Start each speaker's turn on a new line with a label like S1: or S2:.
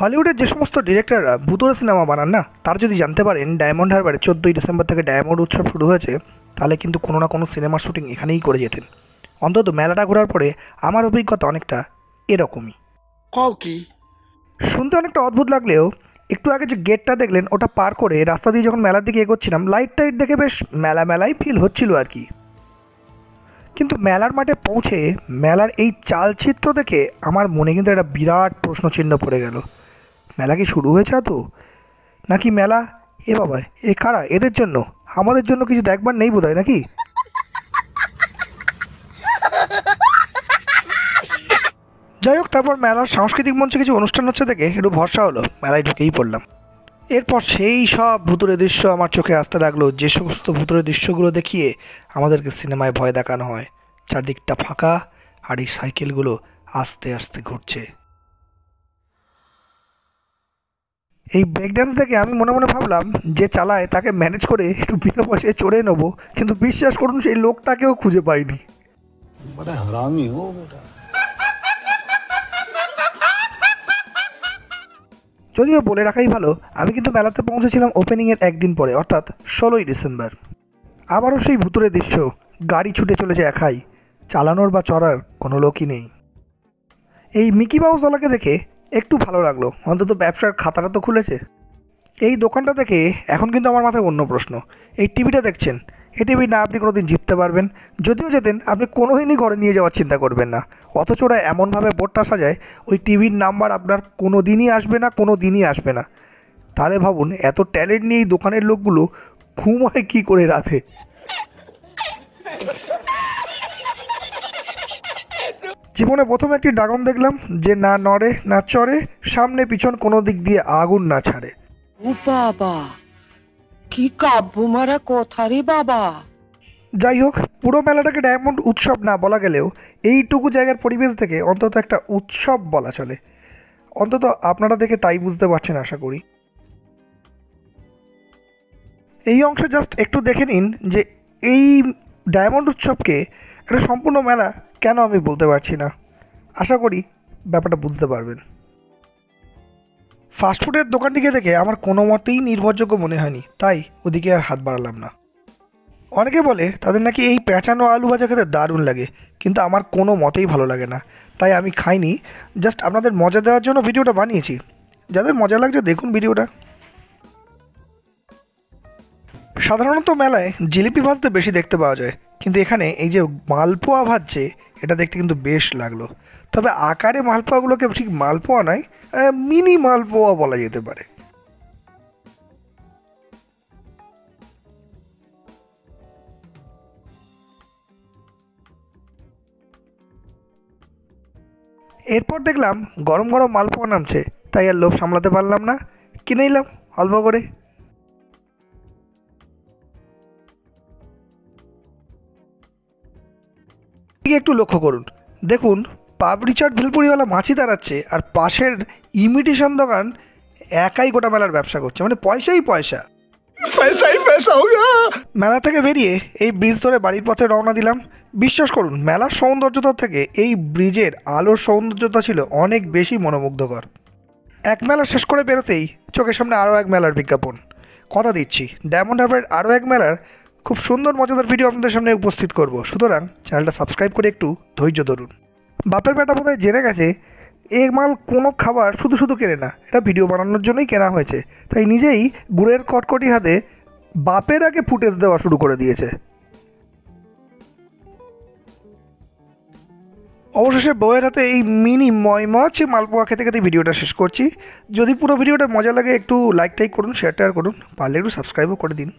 S1: হলিউডের যে সমস্ত ডিরেক্টররা ভূতুড়ে সিনেমা বানান না, তারা যদি জানতে পারেন ডায়মন্ড হারবারে 14ই ডিসেম্বর থেকে ডায়মন্ড উৎসব শুরু হয়েছে, তাহলে কিন্তু কোনো না কোনো সিনেমার শুটিং এখানেই করে যেতেন। অন্তত মেলাটা ঘোরার পরে আমার অভিজ্ঞতা অনেকটা এরকমই। শুনতে অনেকটা অদ্ভুত লাগলেও একটু আগে যে গেটটা দেখলেন, ওটা পার করে রাস্তা দিয়ে যখন মেলার দিকে এগোচ্ছিলাম, লাইট টাইট দেখে বেশ মেলাই ফিল হচ্ছিল আর কি। কিন্তু মেলার মাঠে পৌঁছে মেলার এই চালচিত্র দেখে আমার মনে কিন্তু একটা বিরাট প্রশ্নচিহ্ন পড়ে গেল। মেলা কি শুরু হয়েছে তো, নাকি মেলা এ বাবা এ কারা, এদের জন্য? আমাদের জন্য কিছু দেখবার নেই বোধহয় নাকি? যাই হোক, তারপর মেলার সাংস্কৃতিক মঞ্চে কিছু অনুষ্ঠান হচ্ছে দেখে একটু ভরসা হলো, মেলায় ঢুকেই পড়লাম। এরপর সেই সব ভুতুরে দৃশ্য আমার চোখে আসতে লাগলো, যে সমস্ত ভুতুরে দৃশ্যগুলো দেখিয়ে আমাদেরকে সিনেমায় ভয় দেখানো হয়। চারদিকটা ফাঁকা, আর এই সাইকেলগুলো আস্তে আস্তে ঘুরছে। এই ব্রেক ডান্স দেখে আমি মনে মনে ভাবলাম, যে চালায় তাকে ম্যানেজ করে একটু বিনা পয়সায় চড়ে নেবো, কিন্তু বিশ্বাস করুন সেই লোকটাকেও খুঁজে পাইনি। যদিও বলে রাখাই ভালো, আমি কিন্তু মেলাতে পৌঁছেছিলাম ওপেনিংয়ের একদিন পরে, অর্থাৎ 16ই ডিসেম্বর। আবারও সেই ভুতুরে দৃশ্য, গাড়ি ছুটে চলেছে একাই, চালানোর বা চড়ার কোনো লোকই নেই। এই মিকি মাউসওয়ালাকে দেখে একটু ভালো লাগলো, অন্তত ব্যবসার খাতাটা তো খুলেছে। এই দোকানটা দেখে এখন কিন্তু আমার মাথায় অন্য প্রশ্ন। এই টিভিটা দেখছেন, এই টিভি না আপনি কোনো দিন জিততে পারবেন, যদিও যেতেন আপনি কোনো দিনই ঘরে নিয়ে যাওয়ার চিন্তা করবেন না। অথচ ওরা এমনভাবে বোর্ডটা সাজায়, ওই টিভির নাম্বার আপনার কোনো দিনই আসবে না, কোনো দিনই আসবে না। তাহলে ভাবুন, এত ট্যালেন্ট নিয়ে এই দোকানের লোকগুলো ঘুমায় কী করে রাতে। জীবনে প্রথম একটি ড্রাগন দেখলাম, যে না নড়ে না চড়ে, সামনে পিছন কোনো দিক দিয়ে আগুন না ছাড়ে।
S2: ও বাবা, কি কাব্য মারা কথা রে বাবা।
S1: যাই হোক, পুরো মেলাটাকে ডায়মন্ড উৎসব না বলা গেলেও এইটুকু জায়গার পরিবেশ থেকে অন্তত একটা উৎসব বলা চলে। অন্তত আপনারা দেখে তাই বুঝতে পারছেন আশা করি। এই অংশ জাস্ট একটু দেখে নিন যে এই ডায়মন্ড উৎসবকে একটা সম্পূর্ণ মেলা কেন আমি বলতে পারছি না। আশা করি ব্যাপারটা বুঝতে পারবেন। ফাস্টফুডের দোকানটিকে দেখে আমার কোনো মতেই নির্ভরযোগ্য মনে হয়নি, তাই ওদিকে আর হাত বাড়ালাম না। অনেকে বলে তাদের নাকি এই পেঁচানো আলু ভাজা খেতে দারুণ লাগে, কিন্তু আমার কোনো মতেই ভালো লাগে না, তাই আমি খাইনি। জাস্ট আপনাদের মজা দেওয়ার জন্য ভিডিওটা বানিয়েছি। যাদের মজা লাগছে দেখুন ভিডিওটা। সাধারণত মেলায় জিলিপি ভাজতে বেশি দেখতে পাওয়া যায়, কিন্তু এখানে এই যে মালপোয়া ভাজছে, এটা দেখতে কিন্তু বেশ লাগলো। তবে আকারে মালপোয়াগুলোকে ঠিক মালপোয়া নয়, মিনি মালপোয়া বলা যেতে পারে। এরপর দেখলাম গরম গরম মালপোয়া নামছে, তাই আর লোভ সামলাতে পারলাম না, কিনে নিলাম অল্প করে। একটু লক্ষ্য করুন, দেখুন পাপড়ি চাট ভেলপুরিওয়ালা মাছি দাঁড়াচ্ছে, আর পাশের ইমিটেশন দোকান একাই গোটা মেলার ব্যবসা করছে, মানে পয়সাই পয়সা। মেলা থেকে বেরিয়ে এই ব্রিজ ধরে বাড়ির পথে রওনা দিলাম। বিশ্বাস করুন, মেলার সৌন্দর্যতা থেকে এই ব্রিজের আলোর সৌন্দর্যতা ছিল অনেক বেশি মনোমুগ্ধকর। এক মেলা শেষ করে বেরোতেই চোখের সামনে আরও এক মেলার বিজ্ঞাপন। কথা দিচ্ছি, ডায়মন্ড হারবারের আরও এক মেলার খুব সুন্দর মজাদার ভিডিও আপনাদের সামনে উপস্থিত করব, সুতরাং চ্যানেলটা সাবস্ক্রাইব করে একটু ধৈর্য ধরুন। বাপের বেটা বোধহয় জেনে গেছে এই মাল কোনো খাবার শুধু শুধু কেনে না, এটা ভিডিও বানানোর জন্যই কেনা হয়েছে, তাই নিজেই গুড়ের কটকটি হাতে বাপের আগে ফুটেজ দেওয়া শুরু করে দিয়েছে। অবশেষে বউয়ের হাতে এই মিনি ময়মাছি মালপোয়া খেতে খেতে ভিডিওটা শেষ করছি। যদি পুরো ভিডিওটা মজা লাগে একটু লাইক টাইক করুন, শেয়ার টেয়ার করুন, পারলে একটু সাবস্ক্রাইবও করে দিন।